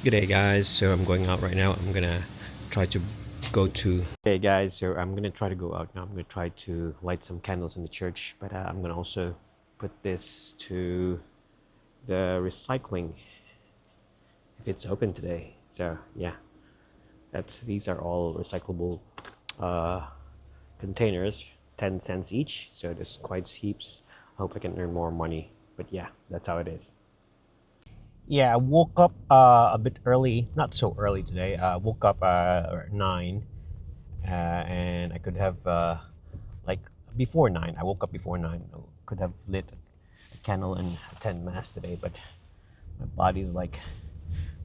Good day, guys. So I'm going out right now. I'm gonna try to go to. Hey guys, so I'm gonna try to go out now. I'm gonna try to light some candles in the church, but I'm gonna also put this to the recycling if it's open today. So yeah, these are all recyclable uh, containers, 10 cents each. So there's quite heaps. I hope I can earn more money, but yeah, that's how it is. Yeah, I woke up a bit early, not so early today. I woke up at 9, and I could have, like, before 9. I woke up before 9. I could have lit a candle and attend Mass today, but my body's like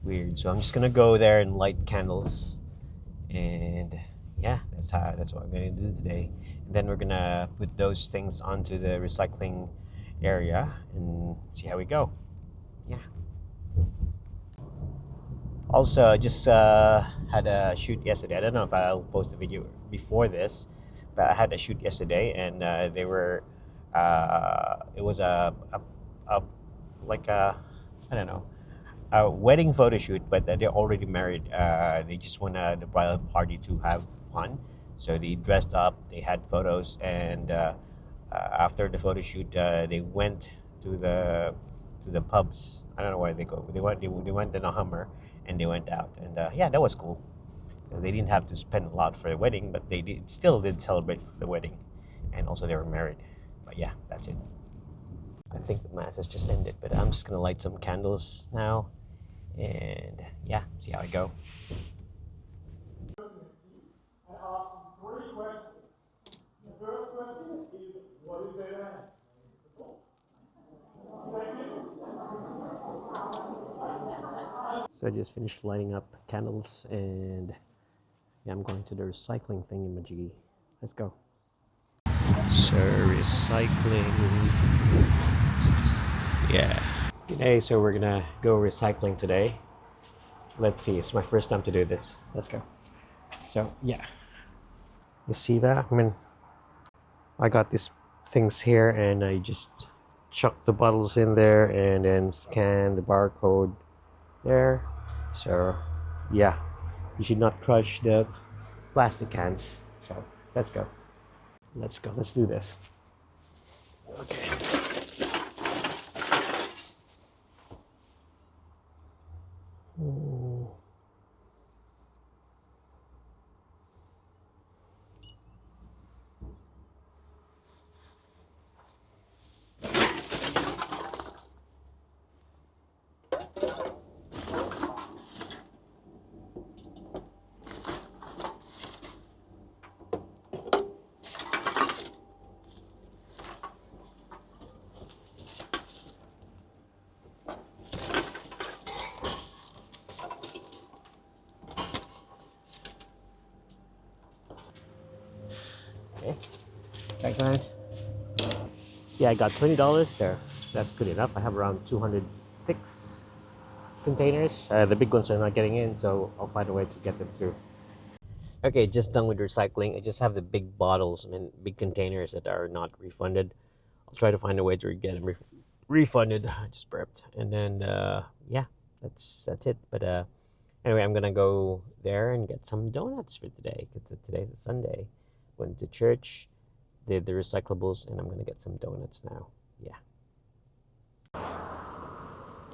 weird. So I'm just gonna go there and light candles, and yeah, that's what I'm gonna do today. And then we're gonna put those things onto the recycling area and see how we go. Yeah. Also, I just had a shoot yesterday. I don't know if I'll post a video before this, but I had a shoot yesterday, and they were. It was a like a, I don't know, a wedding photo shoot, but they're already married. They just want the bridal party to have fun, so they dressed up. They had photos, and after the photo shoot, they went to the pubs. I don't know where they go. They went in a Hummer, and they went out, and yeah, that was cool. They didn't have to spend a lot for the wedding, but they still did celebrate the wedding, and also they were married. But yeah, that's it. I think the mass has just ended, but I'm just gonna light some candles now, and yeah, see how I go. I asked 3 questions. The first question is, what is their name? So I just finished lighting up candles, and yeah, I'm going to the recycling thing in Majigi. Let's go. So recycling. Yeah. Okay, so we're gonna go recycling today. Let's see, it's my first time to do this. Let's go. So yeah. You see that? I mean, I got these things here, and I just chuck the bottles in there and then scan the barcode there. So yeah, you should not crush the plastic cans. So let's go. Let's do this. Okay. Okay. Thanks, man. Yeah, I got $20, so that's good enough. I have around 206 containers. The big ones are not getting in, so I'll find a way to get them through. Okay, just done with recycling. I just have the big bottles, big containers that are not refunded. I'll try to find a way to get them refunded. I just burped, and then yeah, that's it. But anyway, I'm gonna go there and get some donuts for today because today's a Sunday. Went to church, did the recyclables, and I'm gonna get some donuts now. Yeah.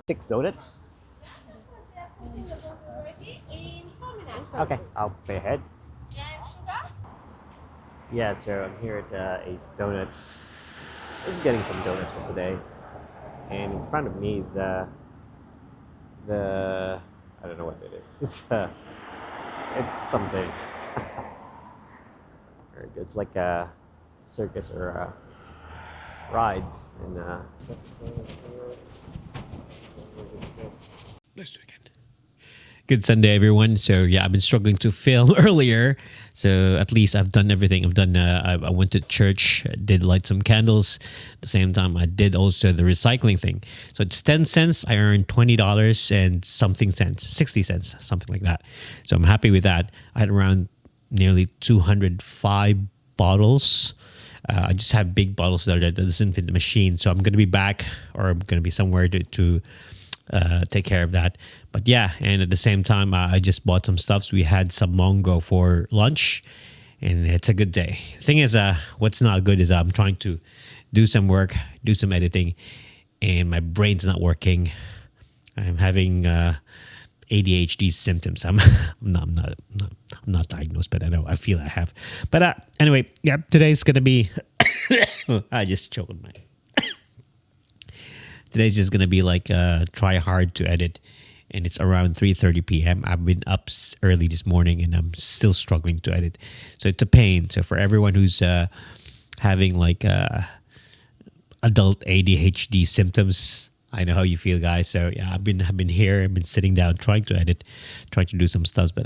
6 donuts. Okay, I'll pay ahead. Yeah, so I'm here at Ace Donuts. Just getting some donuts for today. And in front of me is the I don't know what it is. It's something. It's like a circus or rides, and let's do it again. Good Sunday, everyone. So yeah, I've been struggling to film earlier, so at least I've done everything. I've done. I went to church, did light some candles. At the same time, I did also the recycling thing. So it's 10 cents. I earned $20 and something cents, 60 cents, something like that. So I'm happy with that. I had around nearly 205 bottles. I just have big bottles that doesn't fit the machine. So I'm going to be back, or I'm going to be somewhere to take care of that. But yeah, and at the same time, I just bought some stuff. So we had some mongo for lunch, and it's a good day. Thing is, what's not good is I'm trying to do some work, do some editing, and my brain's not working. I'm having ADHD symptoms. I'm not diagnosed, but I feel I have. But anyway, yeah, today's gonna be. I just choked on my. Today's just gonna be like try hard to edit, and it's around 3:30 p.m. I've been up early this morning, and I'm still struggling to edit, so it's a pain. So for everyone who's having like adult ADHD symptoms, I know how you feel, guys. So yeah, I've been here. I've been sitting down trying to edit, trying to do some stuff, but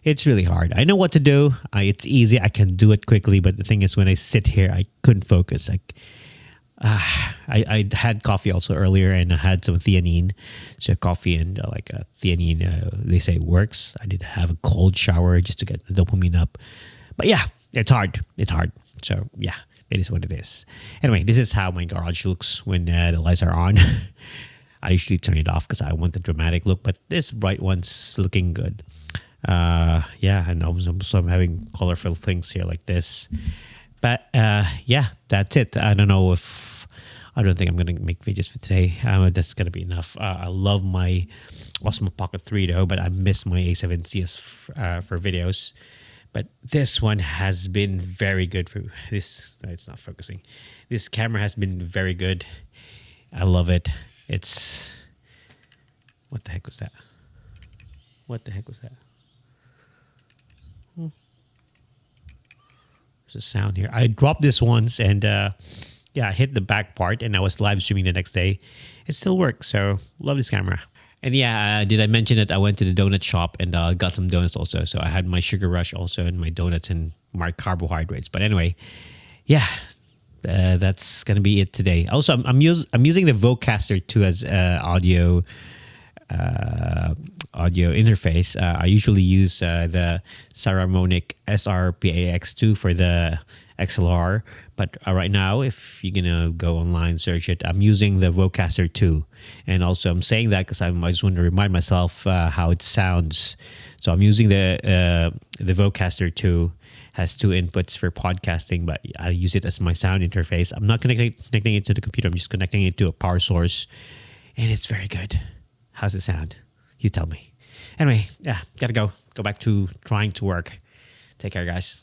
it's really hard. I know what to do. It's easy. I can do it quickly, but the thing is, when I sit here, I couldn't focus. Like. I had coffee also earlier, and I had some theanine. So coffee and theanine, they say works. I did have a cold shower just to get the dopamine up. But yeah, it's hard. It's hard. So yeah, it is what it is. Anyway, this is how my garage looks when the lights are on. I usually turn it off because I want the dramatic look, but this bright one's looking good. Yeah, and also I'm having colorful things here like this. But yeah, that's it. I don't think I'm going to make videos for today. That's going to be enough. I love my Osmo Pocket 3 though, but I miss my A7CS for videos. But this one has been very good for this. No, it's not focusing. This camera has been very good. I love it. It's... What the heck was that? What the heck was that? There's a sound here. I dropped this once, and yeah, I hit the back part, and I was live streaming the next day. It still works, so love this camera. And yeah, did I mention that I went to the donut shop and got some donuts also? So I had my sugar rush also, and my donuts and my carbohydrates. But anyway, yeah, that's gonna be it today. Also, I'm using the Vocaster 2 as audio interface. I usually use the Saramonic SRPAX2 for the XLR, but right now, if you're gonna go online, search it, I'm using the Vocaster 2. And also I'm saying that because I just want to remind myself how it sounds. So I'm using the Vocaster 2. Has 2 inputs for podcasting, but I use it as my sound interface. I'm not connecting it to the computer. I'm just connecting it to a power source, and it's very good. How's it sound? You tell me. Anyway, yeah, gotta go back to trying to work. Take care, guys.